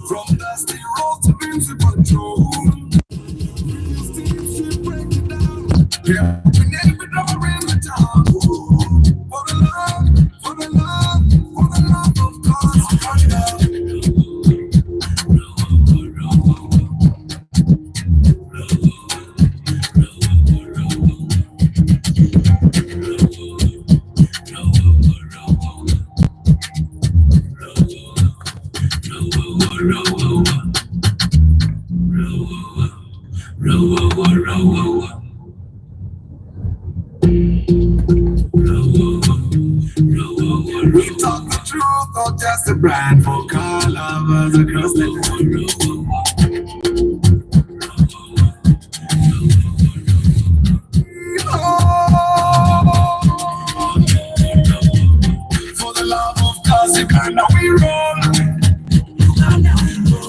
From dusty road to music control. Yeah, we never know in the town. For the love of God. We talk the truth, not just a brand for car lovers across the land. For the love of cars, Uganda we roll.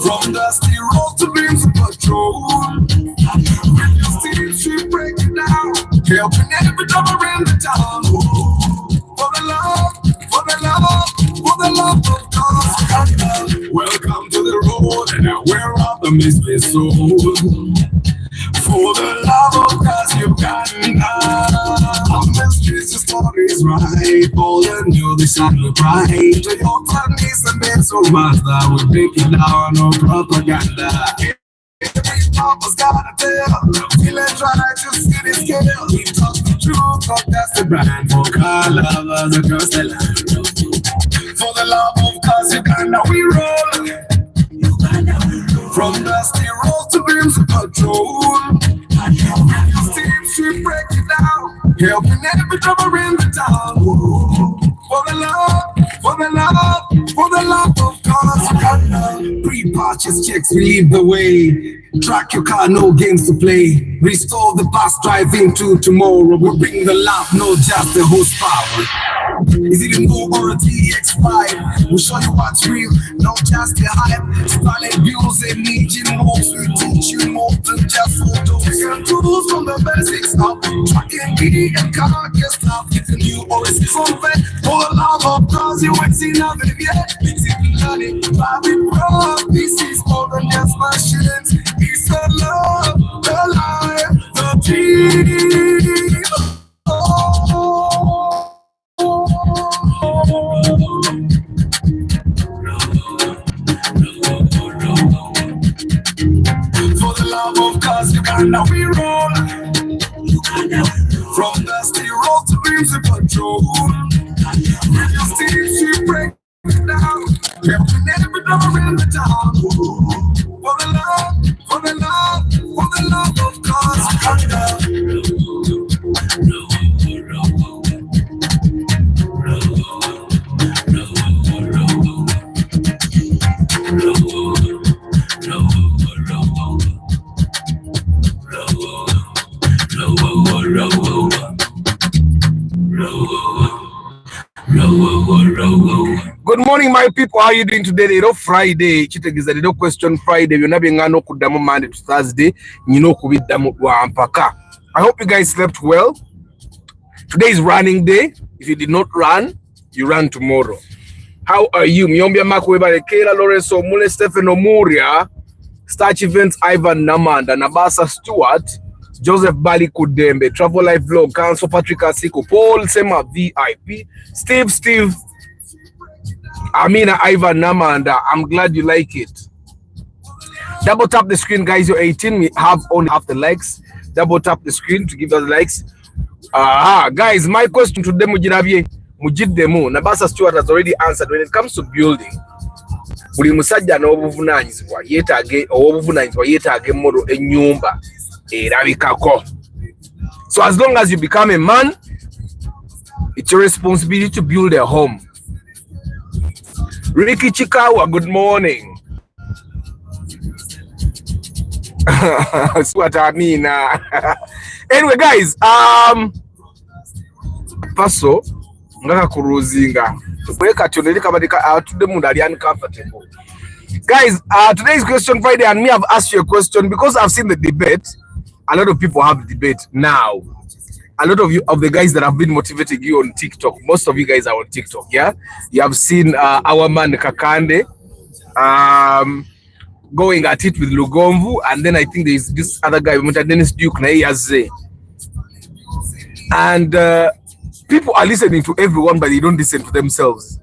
From dusty road to beams of patrol. When you see she break it down, helping every drummer in the town. For the love of God. Welcome to the road, and where are the misty souls? For the love of God, Uganda. On the streets, the story's right. All the new, they shine with pride. Toyota needs a bit so much that we're breaking down no propaganda. Every papa's gotta tell. Feeling try to see the scale. We talk the truth, but that's the brand for car lovers across the land. For the love of cars, Uganda we roll. From dusty road to beams of patrol. Steam she break it down, helping every drummer in the town. For the love of cars. Pre-purchase checks, we lead the way. Track your car, no games to play. Restore the bus, drive into tomorrow. We bring the love, not just the horsepower. Is it a new or a DX5? We'll show you what's real, not just the hype. Starting views and engine moves. We teach you more than just photos. And tools from the basics up. Tracking B and car get stuff. It's a new or it's something. For the love of cars, you ain't seen nothing yet. It's in learning, Bobby Pro. This is more than just machines. It's the love, the life, the dream. For the love of cars, Uganda we roll. From dusty road to beams of patrol. With your steam, she break it down. Helping every drummer in the town. For the love of cars, Uganda. Good morning, my people. How are you doing today? It's Friday. Chitegiza lido question Friday. You're not being no kudamu Monday to Thursday. You know kubidamu wa ampaka. I hope you guys slept well. Today is running day. If you did not run, you run tomorrow. How are you? Miombia Makweba Lekela Lorenzo Mule Stephen Omuria, Starch Events Ivan Namanda, Nabasa Stewart, Joseph Bali Kudembe, Travel Life Vlog, Council Patrick Asiko, Paul Sema VIP, Steve, Amina Ivan Namanda. I'm glad you like it. Double tap the screen, guys. You're 18. We have only half the likes. Double tap the screen to give us likes. Guys, my question to them Mujidemu, Nabasa Stewart has already answered. When it comes to building, buli musajja n'obuvunanyizibwa yeetaage modo ennyumba erabikako. So as long as you become a man, it's your responsibility to build a home. Ricky Chikawa, good morning. That's what I mean. Anyway, guys, Paso ngaka kuruzinga Guys, today's question Friday, and me, I've asked you a question because I've seen the debate. A lot of people have debate now. A lot of you, of the guys that have been motivating you on TikTok, most of you guys are on TikTok, yeah? You have seen our man Kakande going at it with Lugomvu, and then I think there's this other guy, Dennis Duke, and people are listening to everyone, but they don't listen to themselves.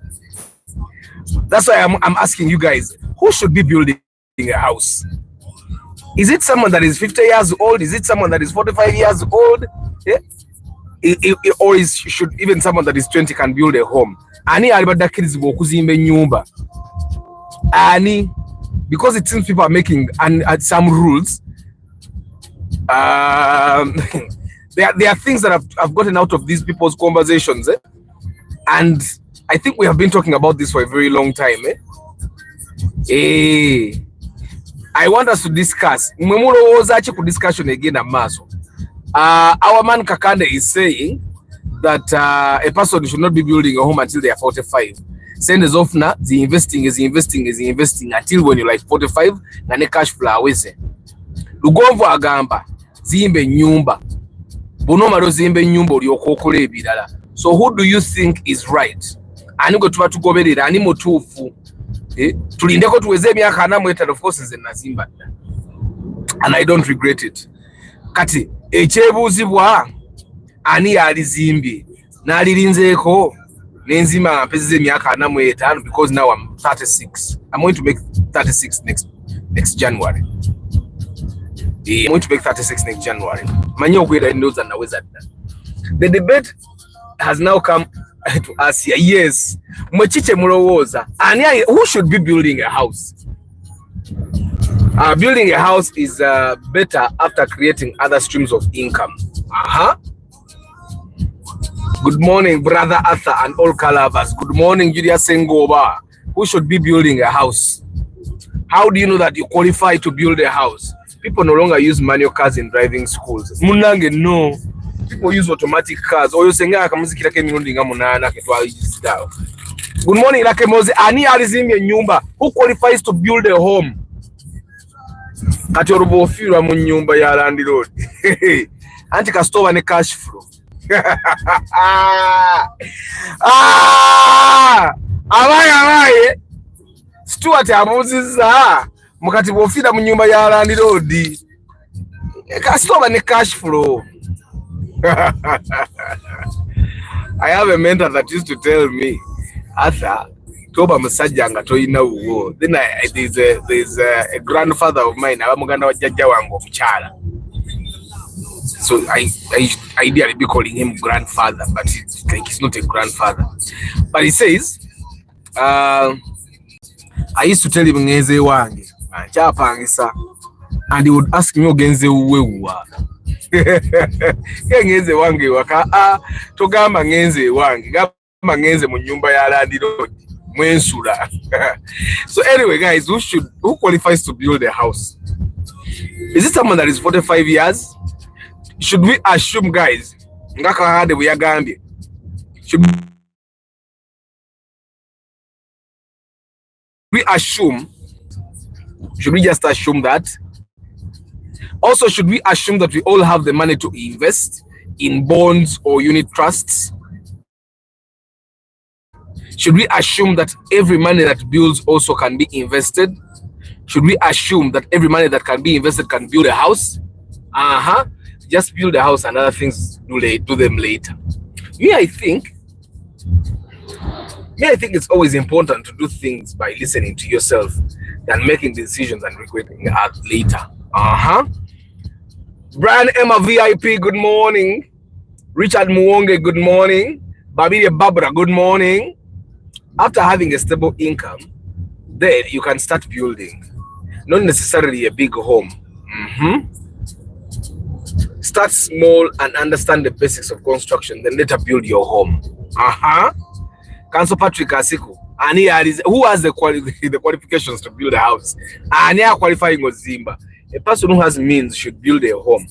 That's why I'm asking you guys, who should be building a house? Is it someone that is 50 years old? Is it someone that is 45 years old? Yeah? Or should even someone that is 20 can build a home? Ani alibadakirizibwa okuzimba ennyumba. Ani, because it seems people are making some rules. There are things that I've gotten out of these people's conversations, and I think we have been talking about this for a very long time. I want us to discuss. Discussion again, Amaso. Our man Kakande is saying that a person should not be building a home until they are 45. Send as of now, the investing until when you're like 45, na cash flow aweze. Lugomvu agamba, zimbe nyumba. Bonomaro zimbe nyumba oliokokola ebirala. So who do you think is right? Ani go tuba tugoberera ani mutuufu. Tulindeko tuweze emyaka 4 of course nze nazimba. And I don't regret it. Kati ekyebuuzibwa ani yalizimbye n'alirinzeeko nenzima mpezeze emyaka 4 because now I'm 36. I'm going to make 36 next January. I'm going to make 36 next January. The debate has now come to us here. Yes. Who should be building a house? Building a house is better after creating other streams of income. Good morning, brother Arthur and all Calavas. Good morning, Julia Sengoba. Who should be building a house? How do you know that you qualify to build a house? People no longer use manual cars in driving schools. Munange, no. People use automatic cars. Good morning, Lakemoze. Ani alizimye nyumba. Who qualifies to build a home? Kati orubofirwa mu nyumba ya landlord. Anti kastova ne cash flow. Abaye. Stuart abuziza. Mukati bofira mu nyumba ya landlord. Kastova ne cash flow. I have a mentor that used to tell me, Arthur, toba musajja nga toyina uwo. Then there's a grandfather of mine, abamuganda wa jjajja wange omukyala. So I ideally be calling him grandfather, but he's not a grandfather. But he says, I used to tell him ngeze wange, chapangisa, and he would ask me ogenze uwewa. Ngeze wange waka togamba ngeze wange, gamba ngeze mu nyumba ya landlord. So anyway, guys, who qualifies to build a house? Is it someone that is 45 years? Should we assume, guys, should we just assume that? Also, should we assume that we all have the money to invest in bonds or unit trusts? Should we assume that every money that builds also can be invested? Should we assume that every money that can be invested can build a house? Just build a house and other things do them later. I think it's always important to do things by listening to yourself than making decisions and regretting it later. Brian Emma VIP, good morning. Richard Muwonge, good morning. Babide Barbara, good morning. After having a stable income, then you can start building. Not necessarily a big home. Start small and understand the basics of construction, then later build your home. Council Patrick Asiku. Who has the qualifications to build a house? Qualifying with Zimba. A person who has means should build a home,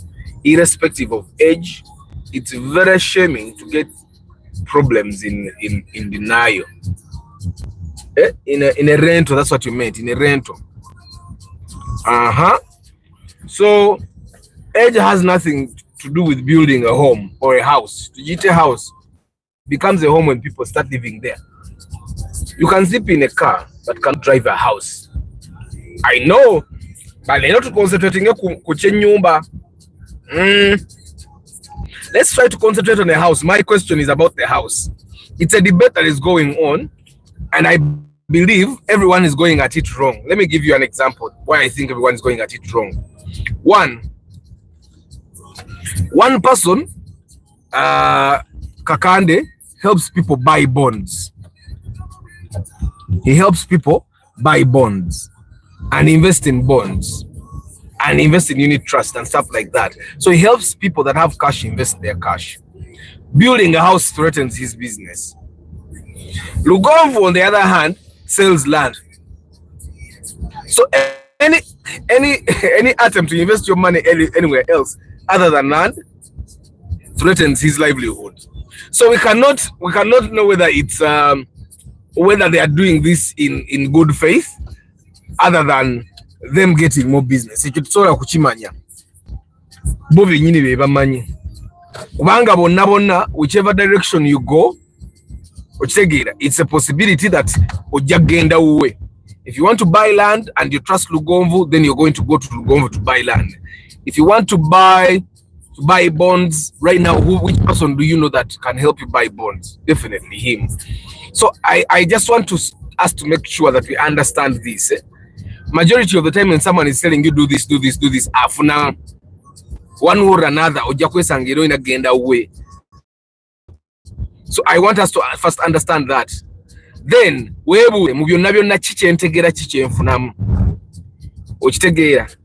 irrespective of age. It's very shaming to get problems in denial. In a rental, that's what you meant, in a rental. So age has nothing to do with building a home or a house. To get a house becomes a home when people start living there. You can sleep in a car but can't drive a house. I know, but they're not concentrating on Let's try to concentrate on the house. My question is about the house. It's a debate that is going on, and I believe everyone is going at it wrong. Let me give you an example why I think everyone is going at it wrong. One person, Kakande, helps people buy bonds. He helps people buy bonds and invest in bonds and invest in unit trust and stuff like that. So he helps people that have cash invest their cash. Building a house threatens his business. Lugomvu, on the other hand, sells land. So any attempt to invest your money anywhere else other than land threatens his livelihood. So we cannot know whether it's whether they are doing this in good faith, other than them getting more business. Ekitusobola kukimanya bo benyini be bamanyi kubanga bonna whichever direction you go okitegeera, it's a possibility that ojja genda uwe. If you want to buy land and you trust Lugomvu, then you're going to go to Lugomvu to buy land. If you want to buy bonds right now, which person do you know that can help you buy bonds? Definitely him. So I just want us to make sure that we understand this. Majority of the time when someone is telling you do this, afuna one or another ojja kwesangiro in agenda way. So I want us to first understand that. Then webu mu byonna byonna kikyentegera kikyenfunamu okitegeera.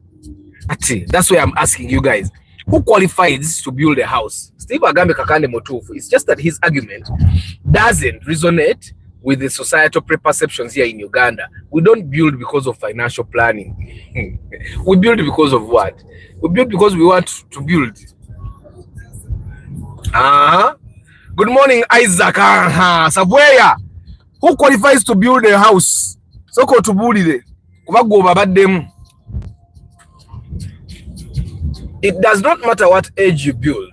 Ati that's why I'm asking you guys, who qualifies to build a house? Steve Agambe Kakande Motufu. It's just that his argument doesn't resonate with the societal perceptions here in Uganda. We don't build because of financial planning. We build because of what? We build because we want to build. Good morning, Isaac. Sabweya. Who qualifies to build a house? Soko tubulire. Kubagoba baddemu. It does not matter what age you build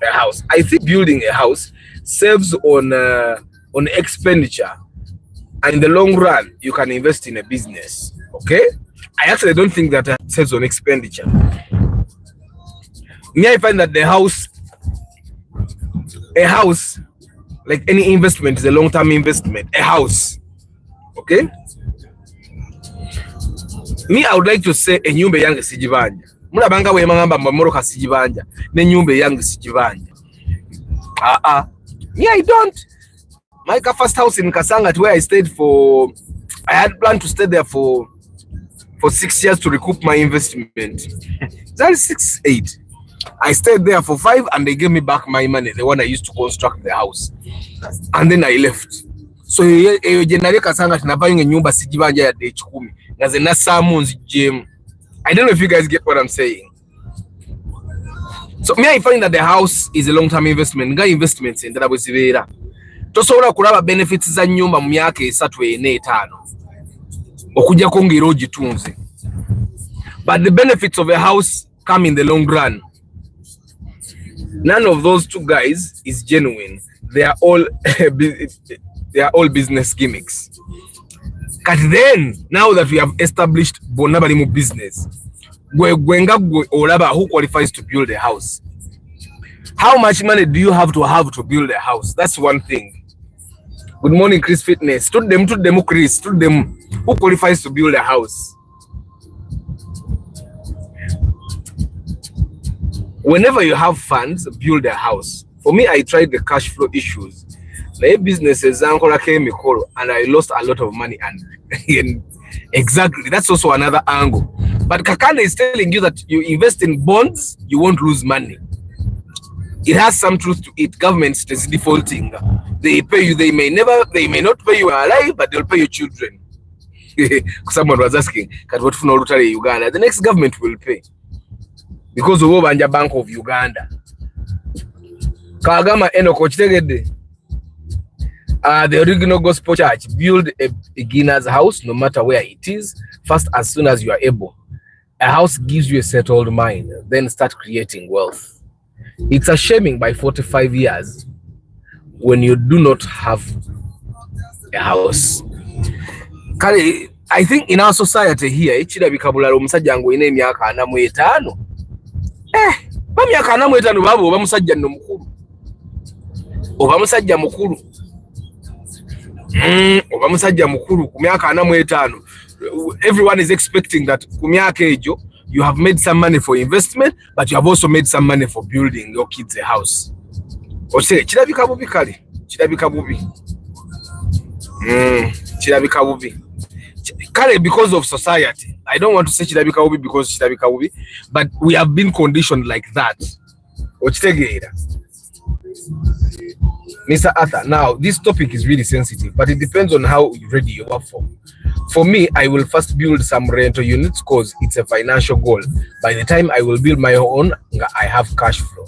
a house. I think building a house saves on expenditure, and in the long run you can invest in a business. Okay, I actually don't think that saves on expenditure. Me, I find that a house like any investment is a long-term investment. A house, okay, me, I would like to say a nyumba yange sijibanja. Mulabanga we mangamba mamoroka sijibanja ne nyumba yange sijibanja. Me, I don't. My first house in Kasanga, where I stayed for, I had planned to stay there for 6 years to recoup my investment. That's 6, 8. I stayed there for 5 and they gave me back my money, the one I used to construct the house. And then I left. So generally Kasanga tinavanga nyumba sijibanja ya day 10. Ngaze na samunzi gym. I don't know if you guys get what I'm saying. So me, I find that the house is a long-term investment. Nga investments in that was vera. Tosobola kulaba benefits za nyumba mu myaka 3 4 5 okujja kongera ogitunze. But the benefits of a house come in the long run. None of those two guys is genuine. They are all business gimmicks. But then, now that we have established bonabali mu business, who qualifies to build a house? How much money do you have to build a house? That's one thing. Good morning, Chris Fitness. To them, Chris. To them, who qualifies to build a house? Whenever you have funds, build a house. For me, I tried the cash flow issues. My businesses and I lost a lot of money, and exactly, that's also another angle. But Kakanda is telling you that you invest in bonds, you won't lose money. It has some truth to it. Government is defaulting. They pay you. They may not pay you alive, but they'll pay your children. Someone was asking, Uganda. The next government will pay because of Obanja Bank of Uganda. Kagama Eno Kochitegede. The original gospel church, build a beginner's house no matter where it is, first as soon as you are able. A house gives you a settled mind, then start creating wealth. It's a shaming by 45 years when you do not have a house. I think in our society here, ekirabika bulala omusajja ngo ina emyaka 45. Ba myaka 45 babo oba musajja nno mukulu. Oba musajja mukulu. Oba musajja mukulu ku myaka 45. Everyone is expecting that ku myaka ejo you have made some money for investment, but you have also made some money for building your kids a house. Ose kirabika bubi kale. Kirabika bubi. Kirabika bubi. Kale because of society. I don't want to say kirabika bubi because kirabika bubi, but we have been conditioned like that. Okitegeera. Mr. Arthur, now this topic is really sensitive, but it depends on how ready you are for. For me, I will first build some rental units because it's a financial goal. By the time I will build my own, I have cash flow.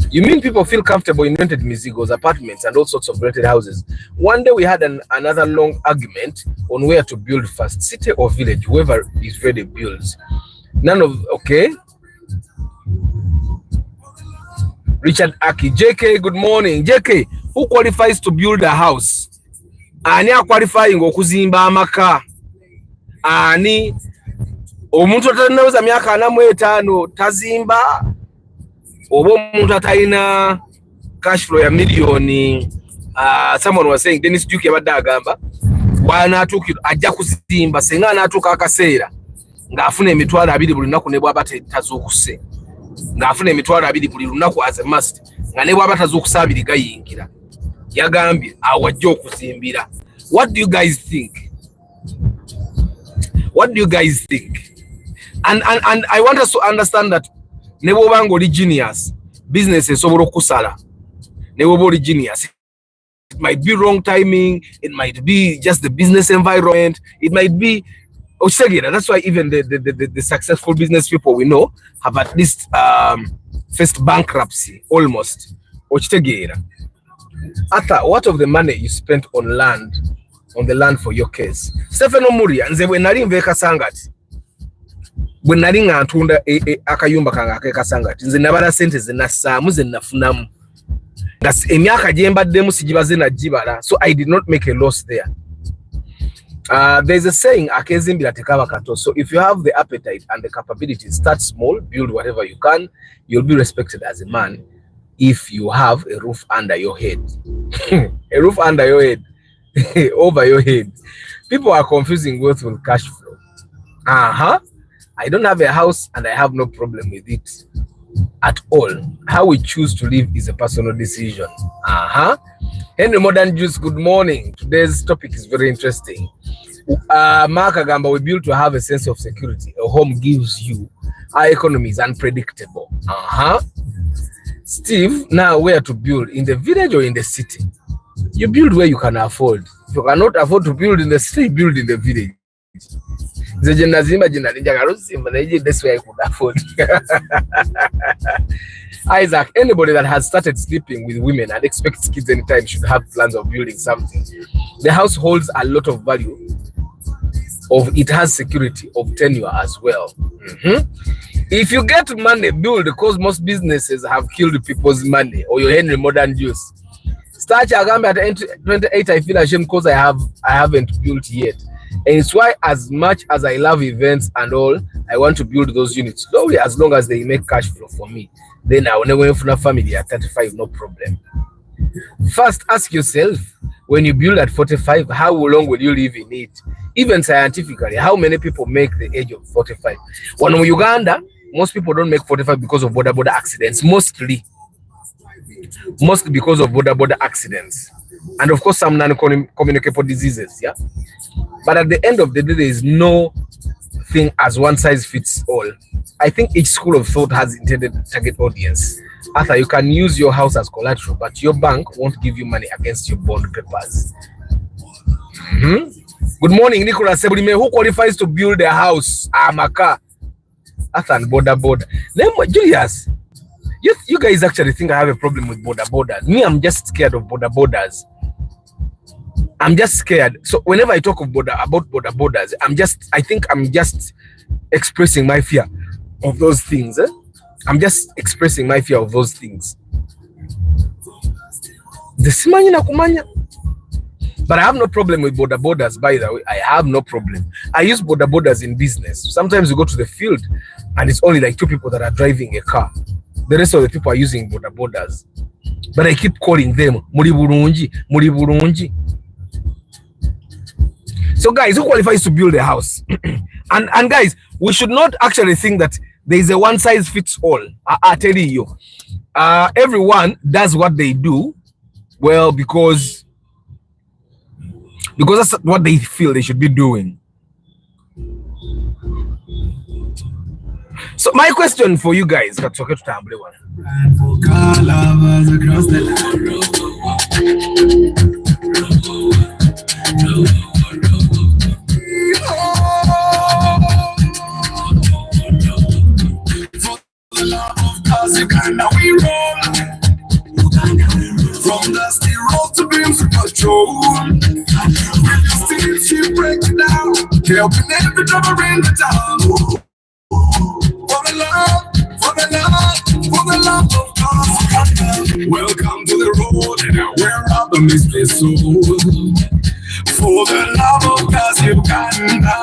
You mean people feel comfortable in rented mizigos, apartments, and all sorts of rented houses? One day we had another long argument on where to build first, city or village, whoever is ready builds. Okay. Richard Aki, JK, good morning. JK, who qualifies to build a house? Ani qualifying okuzimba amaka? Ani omuntu atanaweza myaka 45 tazimba? Obo omuntu atalina cash flow ya milioni. Someone was saying Dennis Duke yabadde agamba bw'anaatuukira ajja kuzimba senga anaatuuka akaseera ng'afuna emitwalo 2 buli lunaku ne bw'aba tazuukuse. Ng'afuna emitwalo 2 buli lunaku as a must nga ne bw'aba tazuukuse 2 gayingira. Yagambye awajja okuzimbira. What do you guys think? What do you guys think? And I want us to understand that ne bw'oba ng'oli genius, business esobola okusala. Ne bw'oba oli genius, it might be wrong timing, it might be just the business environment, it might be that's why even the successful business people we know have at least faced bankruptcy almost. Arthur, what of the money you spent on the land for your case? Stephen Omuria, nze bwe nali nve Kasangati. Bwe nali nga ntunda akayumba kange ak'Ekasangati, nze nabala sente ze nassaamu ze nafunamu. Nga emyaka gye mbaddemu sigibaze nagibala. So I did not make a loss there. There's a saying, akezimbira tekaba kato. So if you have the appetite and the capability, start small, build whatever you can, you'll be respected as a man if you have a roof under your head. A roof under your head, over your head. People are confusing wealth with cash flow. I don't have a house and I have no problem with it at all. How we choose to live is a personal decision. Henry Modern Juice, good morning. Today's topic is very interesting. Mark Agamba, we build to have a sense of security. A home gives you. Our economy is unpredictable. Steve, now where to build? In the village or in the city? You build where you can afford. If you cannot afford to build in the city, build in the village. That's where I could afford. Isaac, anybody that has started sleeping with women and expects kids anytime should have plans of building something. The house holds a lot of value. It has security of tenure as well. If you get money, build, because most businesses have killed people's money. Or your Henry Modern Juice. Start Agamba at 28, I feel ashamed because I haven't built yet. And it's why, as much as I love events and all, I want to build those units slowly, as long as they make cash flow for me. Then I will never have a family at 35, no problem. First, ask yourself, when you build at 45, how long will you live in it? Even scientifically, how many people make the age of 45? When in Uganda, most people don't make 45 because of border accidents, mostly because of border accidents. And of course, some non-communicable diseases, yeah? But at the end of the day, there is no thing as one size fits all. I think each school of thought has intended target audience. Arthur, you can use your house as collateral, but your bank won't give you money against your bond papers. Good morning, Nicholas Sebulime. Who qualifies to build a house? Amaka. Arthur and border. Julius, You guys actually think I have a problem with border borders. Me, I'm just scared of border borders. I'm just scared. So whenever I talk of about border borders, I think I'm just expressing my fear of those things. I'm just expressing my fear of those things. But I have no problem with border borders, by the way. I have no problem. I use border borders in business. Sometimes you go to the field and it's only like 2 people that are driving a car. The rest of the people are using border borders. But I keep calling them Muri Burunji, Muri Burunji. So guys, who qualifies to build a house? and guys, we should not actually think that there is a one size fits all. I tell you, everyone does what they do well because that's what they feel they should be doing. So my question for you guys, that's okay to tamble one. For the love of cause Uganda we roll. From dusty road to beams of patrol. With the steam she break it down, helping every driver in the town. For the love of cause. Welcome to the road where optimists they soul. For the love of cause Uganda.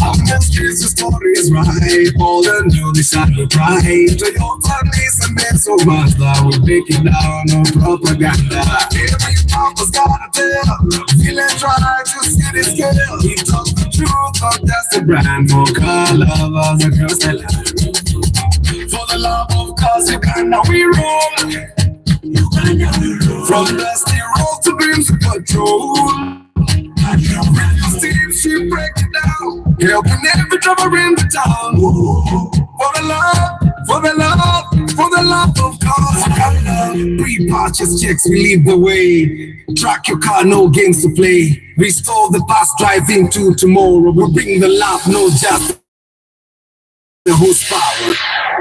On the streets the story is right. All the new decided right. To your families and men so much that we make it down on propaganda. Every papa's gotta tell. Feeling try to see the scale. He talks the truth, but that's the brand for car lovers across the land. For the love of cause Uganda we roll. From dusty roads to beams of patrol. Steam she break it down, helping every driver in the town. For the love of cause. Pre-purchase checks, we lead the way. Track your car, no games to play. Restore the past, drive into tomorrow. We bring the love, no just the horsepower.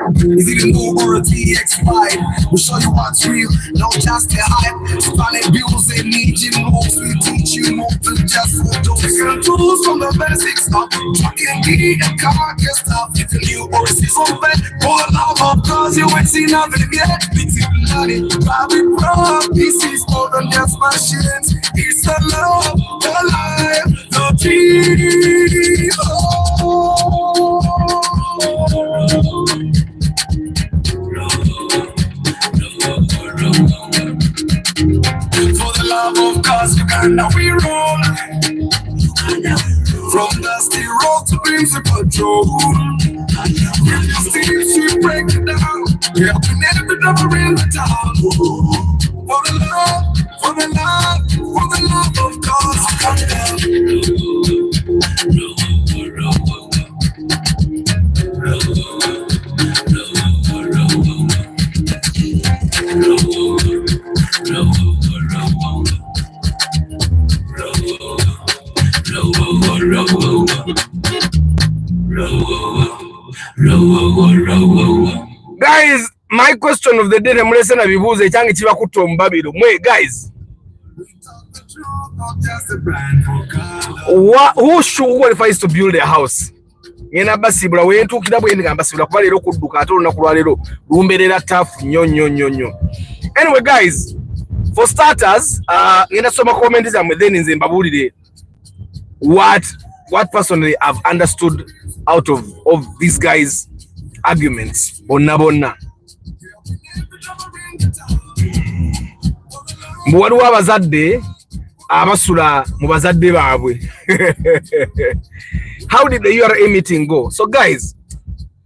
Is it an Uber or a TX5? We'll show you what's real, not just the hype. Spanish bills and Legion moves. We teach you more than just photos. Taking tools from the basics up. Trucking gear and car stuff. If a new or a season vet. For the love of cause you ain't seen nothing yet. Big bloody, Bobby Pro. This is more than just machines. It's the love, the life, the dream. For the love of cause Uganda we roll. From dusty road to beams of patrol. With the steam she break it down, helping every driver in the town. For the love of cause Guys, my question of the day, mlese na bibuze change chiba kutomba biro. Mwe guys, who qualifies to build a house? Yena basibula wentu kidabo yenga basibula kwa lero kudduka atolo na kulwa lero lumberera tafu nyo. Anyway guys, for starters, yena soma comment zamwe then nze mbabulire what personally I've understood out of these guys' arguments. Bonna. Waliwo abazadde abasula mu bazadde baabwe. How did the URA meeting go? So guys,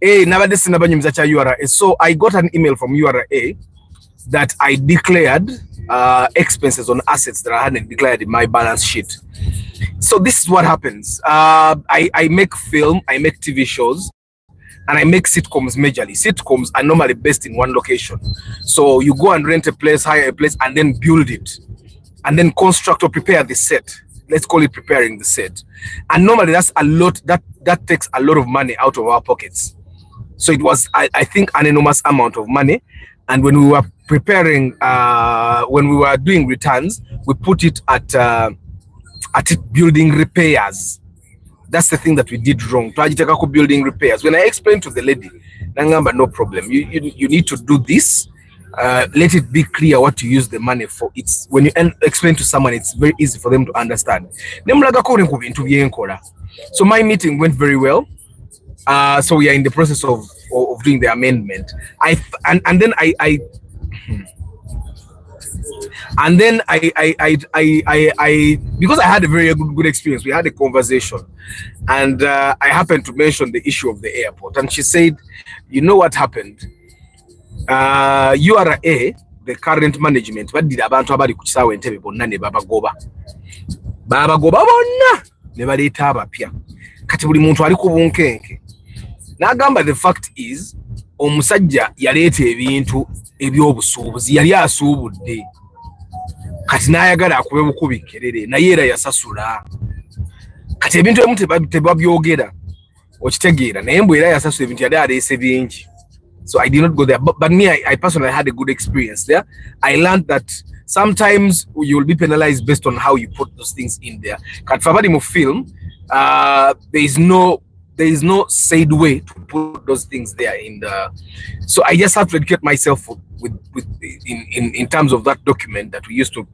nabadde sinabanyumiza kya URA. So I got an email from URA that I declared expenses on assets that I hadn't declared in my balance sheet. So this is what happens. I make film, I make TV shows, and I make sitcoms majorly. Sitcoms are normally based in one location. So you go and rent a place, hire a place, and then build it. And then construct or prepare the set. Let's call it preparing the set. And normally that's a lot, that takes a lot of money out of our pockets. So it was, I think, an enormous amount of money. And when we were preparing, when we were doing returns, we put it at building repairs. That's the thing that we did wrong. Building repairs. When I explained to the lady, Nangamba, no problem. You need to do this. Let it be clear what you use the money for. It's when you explain to someone, it's very easy for them to understand. So my meeting went very well. So we are in the process of doing the amendment. And then I because I had a very good experience, we had a conversation, and I happened to mention the issue of the airport, and she said, you know what happened? URA, the current management, but did abantu abali ku kisawe Entebbe bonna ne babagoba bonna ne baleeta abapya, kati buli muntu ali ku bunkenke. N'agamba the fact is omusajja yaleeta ebintu ebyobusuubuzi, yali asuubudde, kati n'ayagala akube bukubi kerere, naye era yasasula. Kati ebintu ebimu tebabyogera okitegeera, naye mbwe era yasasula ebintu yali aleese bingi. So I did not go there, but me, I personally had a good experience there. I learned that sometimes you will be penalized based on how you put those things in there. Kat fabadi mu film, there is no said way to put those things there in the. So I just have to educate myself in terms of that document that we used to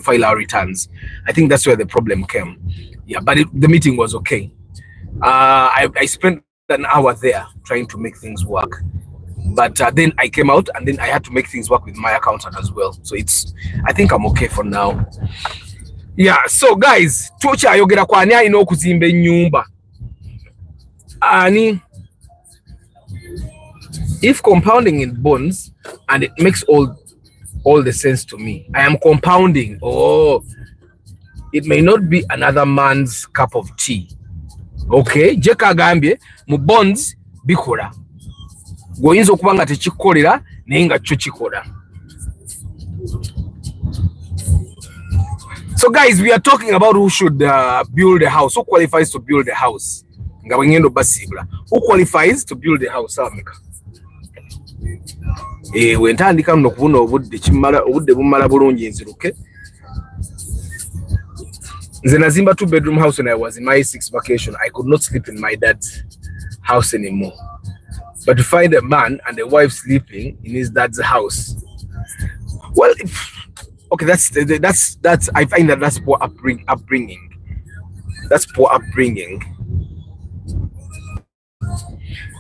file our returns. I think that's where the problem came. Yeah, but the meeting was okay. I spent an hour there trying to make things work. But then I came out, and then I had to make things work with my accountant as well. So I think I'm okay for now. Yeah, so guys, tucha ayogera kwa ani alina okuzimba ennyumba. Ani, if compounding in bonds, and it makes all the sense to me. I am compounding. Oh, it may not be another man's cup of tea. Okay, Jeka Gambie, mu bonds bikola. Goyinza okuba nga tekikolera naye nga kyo kikola. So guys, we are talking about who should build a house. Who qualifies to build a house? Nga bwengendo basibula. Who qualifies to build a house? Ameka. Wentandika no kubuna obudde bumala bulungi nziruke. Nze nazimba 2-bedroom house when I was in my 6th vacation. I could not sleep in my dad's house anymore. But to find a man and a wife sleeping in his dad's house, well, okay, that's I find that's poor upbringing. That's poor upbringing.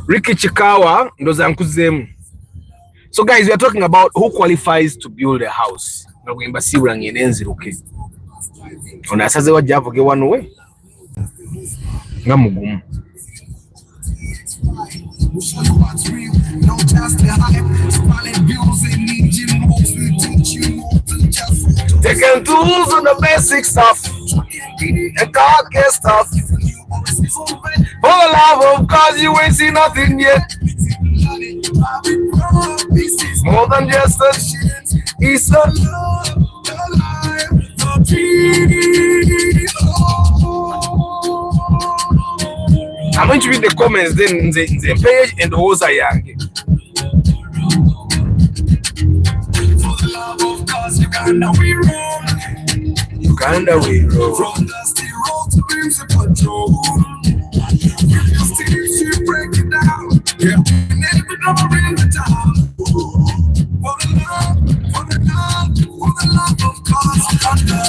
Ricky Chikawa ndoza nkuzemu. So guys, we are talking about who qualifies to build a house. Ngagwemba sibula ngene nziruke. Onasaze wajja avuge one way. Ngamugumu. Taking tools on the basic stuff and God get stuff. For the love of God, you ain't seen nothing yet. More than just a shit. It's a love. I'm going to read the comments then the page and those are young. For the love of God, Uganda we roll. Uganda we roll. From dusty road to beams of patrol. If you still break it down. Yeah, never number in the town. For the love of God, Uganda.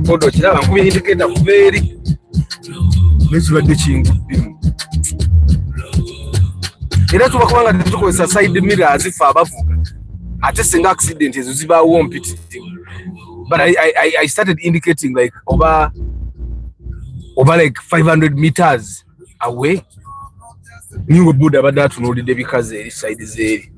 Bodo kiraba nkubi indicator kuberi nesibadde kinguddimu era tuba kubanga tukozesa side mirrors ifa abavuga ate singa accident ezo zibaawo mpititivu. But I started indicating like over like 500 meters away niwe boda abadde atunuulidde bikaze eri side zeeri.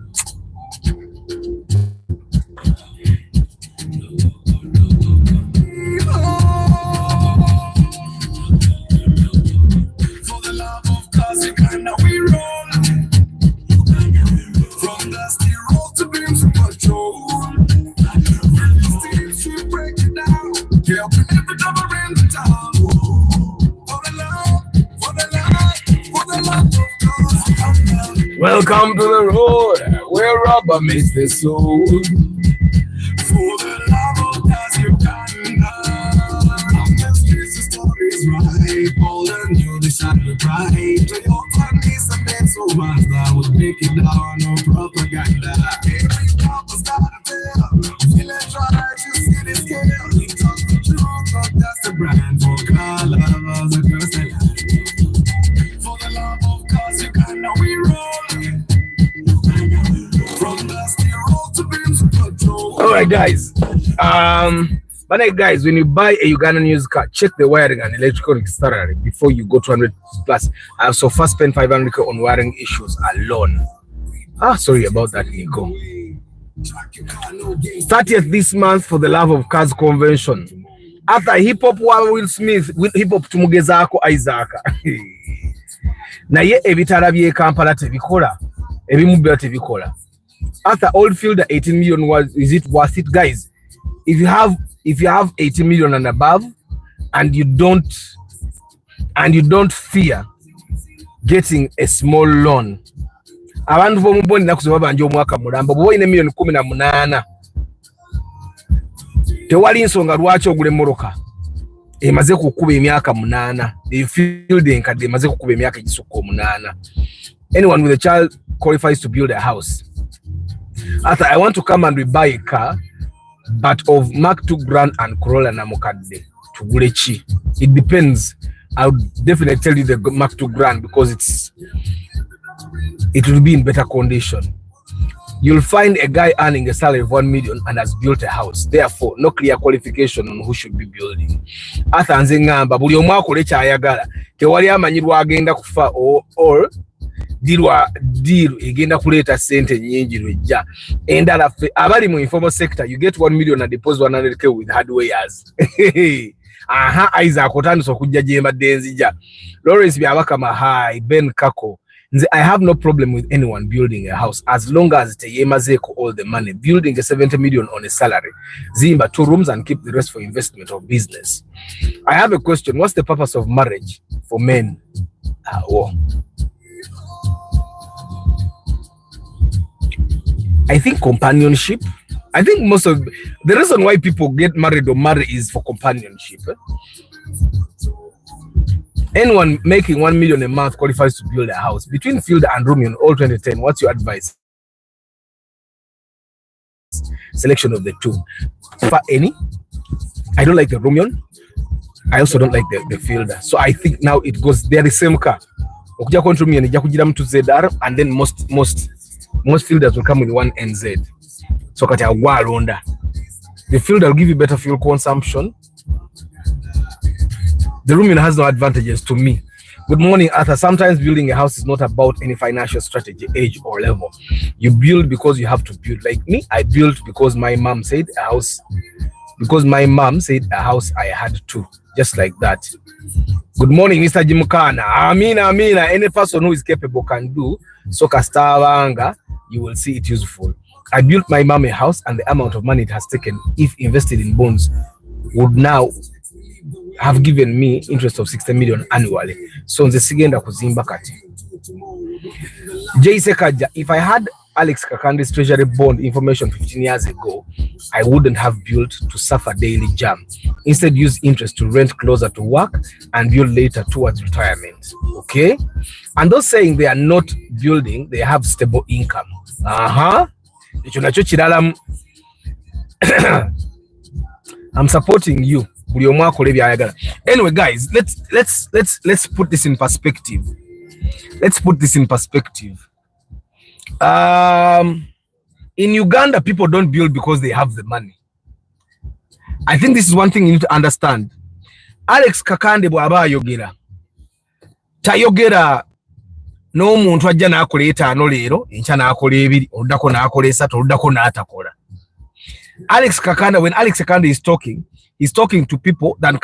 Yeah. Welcome to the road where rubber meets the soul. For the love of God's Uganda, this is the story's right. All the new decide to cry. To your families, a bit so much that would make it down on propaganda. Every proper start to tell. Village try to see the scale. We talk the truth, but that's the brand for color. The girls that for the love of God's Uganda, we roll. From dusty road to beams of control. All right, guys. But hey, guys, when you buy a Ugandan used car, check the wiring and electrical thoroughly before you go 200 plus. I have so far spent 500 on wiring issues alone. Sorry about that, Nico. 30th this month for the Love of Cars convention. After hip hop, Will Smith with hip hop tumugezako Isaac. Na ye ebitala bye Kampala tebikola. Ebimubira tebikola. After Oldfield 18 million, is it worth it, guys? If you have 18 million and above, and you don't fear getting a small loan, abantu bomuboni nakusoma banje omwaka mulamba bo ine million 18 tewali nsonga lwaki ogule moroka emaze kukuba emyaka 8 the field enkadde emaze kukuba emyaka egisukka 8. Anyone with a child qualifies to build a house. After I want to come and we buy a car, but of Mark 2 Grand and Corolla na mukadde tugule chi. It depends. I would definitely tell you the Mark 2 Grand because it will be in better condition. You'll find a guy earning a salary of 1 million and has built a house. Therefore, no clear qualification on who should be building. Ata nze ngamba buli omu akole kyayagala tewali amanyirwa agenda kufa or deal egenda kuleta sente nyingi lwejja endala fe abali mu informal sector you get 1 million and deposit 100k with hardwares. Isaac otandise okujja jemba denzija Lawrence byabaka mahai Ben Kako nze I have no problem with anyone building a house as long as teyemazeko all the money. Building a 70 million on a salary, zimba 2 rooms and keep the rest for investment or business. I have a question. What's the purpose of marriage for men? I think companionship. I think most of the reason why people get married or marry is for companionship. Anyone making 1 million a month qualifies to build a house. Between Field and Rumion, all 2010, what's your advice? Selection of the two. For any, I don't like the Rumion. I also don't like the Fielder. So I think now it goes, they're the same car. And then most Fielders will come with one NZ. So kati awalonda. The Fielder will give you better fuel consumption. The Rumion has no advantages to me. Good morning, Arthur. Sometimes building a house is not about any financial strategy, age, or level. You build because you have to build. Like me, I built because my mom said a house. Because my mom said a house, I had to. Just like that. Good morning, Mr. Jimukana. Amina. Any person who is capable can do. So Kastavanga, you will see it useful. I built my mom a house, and the amount of money it has taken, if invested in bonds, would now have given me interest of 60 million annually. So nze sigenda kuzimba kati. Jay Sekaja, if I had Alex Kakandi's treasury bond information 15 years ago, I wouldn't have built to suffer daily jam. Instead, use interest to rent closer to work and build later towards retirement. Okay? And those saying they are not building, they have stable income. I'm supporting you. Anyway, guys, let's put this in perspective. In Uganda, people don't build because they have the money. I think this is one thing you need to understand. Alex Kakande bwaba yogera tayogera no muntu ajja nakola 5 leero encha nakola 2 oddako nakola 3 oddako n'atakola. Alex Kakanda, when Alex Kakanda is talking, he's talking to people that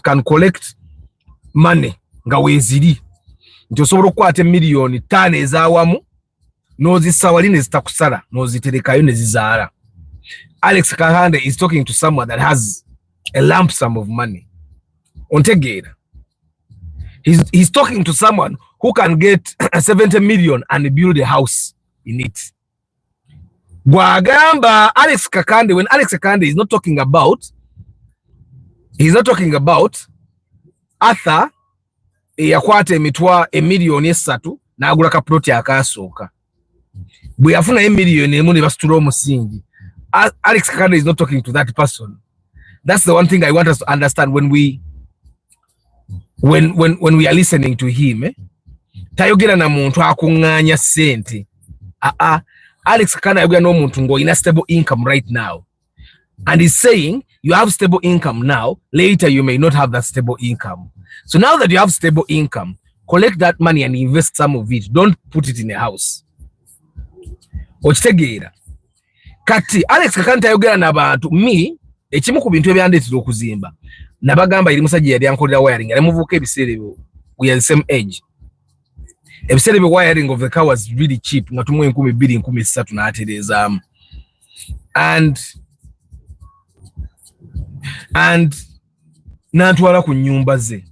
can collect money nga weziri nti osobola okukwata million 5 ezaawamu n'ozisawali ne zitakusala n'oziterekayo ne zizaala. Alex Kakanda is talking to someone that has a lump sum of money. Ontegeera. He's talking to someone who can get 70 million and build a house in it. Gwagamba Alex Kakande, when Alex Kakande is not talking about, he's not talking about Arthur yakwate mitwa $1 million na agula kaploti akasooka. Bwe yafuna $1 million emu ne basitula omusingi. Alex Kakande is not talking to that person. That's the one thing I want us to understand when we are listening to him. Tayogera na muntu akunganya sente. Alex Kakande ayogera no muntu ngo ina stable income right now. And he's saying you have stable income now, later you may not have that stable income. So now that you have stable income, collect that money and invest some of it. Don't put it in a house. Okitegeera. Kati Alex Kakande ayogera n'abantu me ekimu ku bintu ebyandetera okuzimba. Nabagamba eri musajja yali ankolera wiring ali muvuka ebiseera ebyo we are the same age. Ebiseera ebyo wiring of the car was really cheap nga tumwe 12,000 13,000 n'atereezaamu. And n'antwala ku nnyumba ze.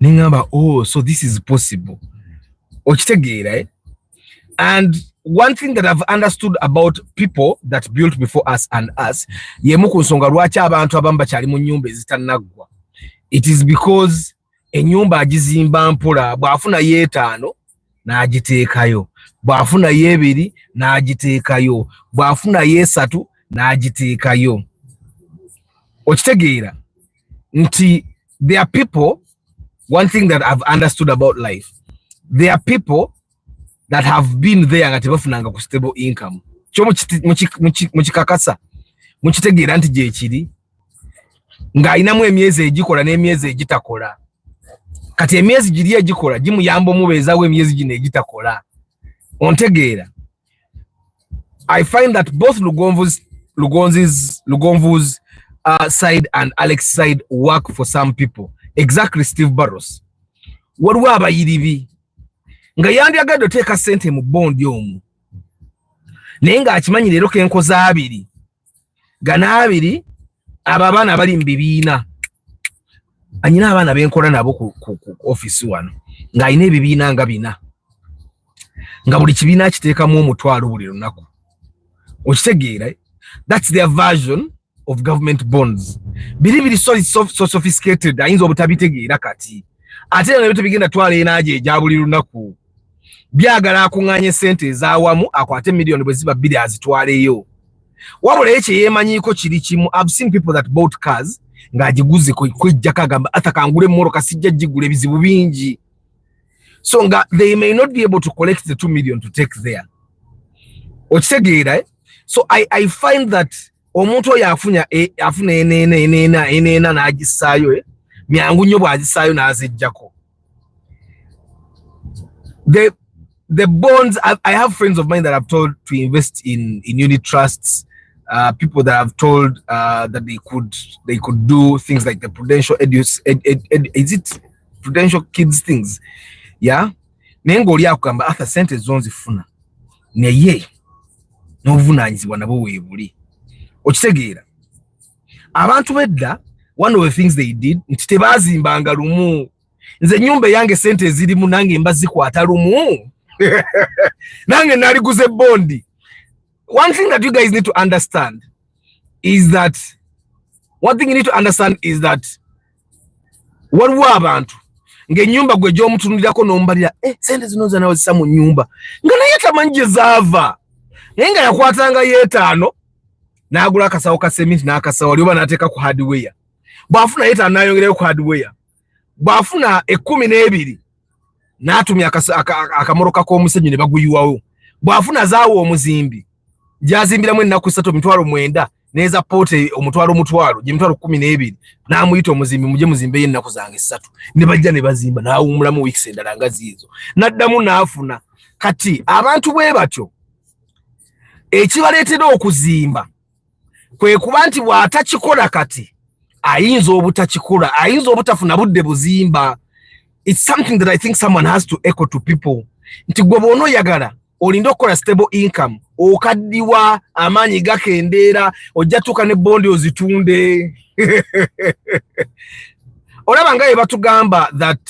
Ningamba, oh, so this is possible. Okitegeera, eh? And one thing that I've understood about people that built before us and us, yemu ku nsonga lwaki abantu abamu bakyali mu nnyumba ezitanaggwa. It is because ennyumba agizimba mpola, bw'afuna yeetaano n'agiteekayo, bw'afuna yeebiri n'agiteekayo, bw'afuna yeesatu n'agiteekayo. Okitegeera nti there are people, one thing that I've understood about life, there are people that have been there nga tebafunanga ku stable income. Kyo mukikakasa mukitegeera nti gye kiri nga ayinamu emyezi egikola n'emyezi egitakola. Kati emyezi giri egikola gimuyamba omubeezaawo emyezi gino egitakola. Ontegeera. I find that both Lugonvu's side and Alex's side work for some people. Exactly, Steve Barros. Waliwo abayiribi nga yandyagadde oteeka ssente mu bondi omu naye ng'akimanyi leero kenkoza abiri gana abiri abo abaana bali mu bibiina. Anyina abaana benkola nabo ku office wano ng'alina ebibiina nga 4 nga buli kibiina kiteekamu $1,000 buli lunaku. Okitegeera, that's their version of government bonds. Biri so sophisticated ayinza obutabitegeera kati ate era nebyo bigenda twala enaaje egya buli lunaku. Byagala akunganye sente ezaawamu akwate million bwe ziba 2 azitwaleyo. Wabula ekye yeemanyiiko kiri kimu. I've seen people that bought cars ng'agiguze kwejja kagamba atakangule mmoroka sijja gigula ebizibu bingi. So nga they may not be able to collect the 2 million to take there. Okitegeera, eh? So I find that omuntu oyo afuna enena n'agissaayo, myangu nnyo bw'agissaayo n'azeggyako. The bonds, I have friends of mine that I've told to invest in unit trusts, people that I've told that they could do things like the prudential is it prudential kids things, yeah. Nengo oli akugamba ata sente zonzifuna naye n'obuvunaanyizibwa nabwo weebuli. Okitegeera, abantu bedda, one of the things they did nti tebazimbanga lumu. Nze nyumba yange sente ezirimu nange mba zikwata lumu. Nange naliguze bondi. One thing that you guys need to understand is that waliwo abantu ng'ennyumba gwe gy'omutunulirako n'ombalira sente zino zonna wazissa mu nnyumba nga naye tamanyi gye zaava naye nga yakwatanga yeetaano n'agula akasawo ka sementi n'akasawo ali oba n'ateeka ku hardware. Bw'afuna yeetaano n'ayongerayo ku hardware. Bw'afuna 12 n'atumya akamoroka k'omusenyu ne baguyiwawo. Bw'afuna zaawo omuzimbi gy'azimbiramu ennaku 3 9,000 n'eza poote omutwalo gye 12,000 n'amuyita omuzimbi mujje muzimbeyo ennaku zange 3 ne bajja ne bazimba n'awummulamu weeks endala nga ziizo n'addamu n'afuna. Kati abantu bwe batyo ekibaleetera okuzimba kwe kuba nti bw'atakikola kati ayinza obutakikola, ayinza obutafuna budde buzimba. It's something that I think someone has to echo to people. Nti gwe bw'onooyagala olinda okukola stable income, okaddiwa amaanyi gakendeera, ojja tuuka ne bondi ozitunde. Olaba nga batugamba that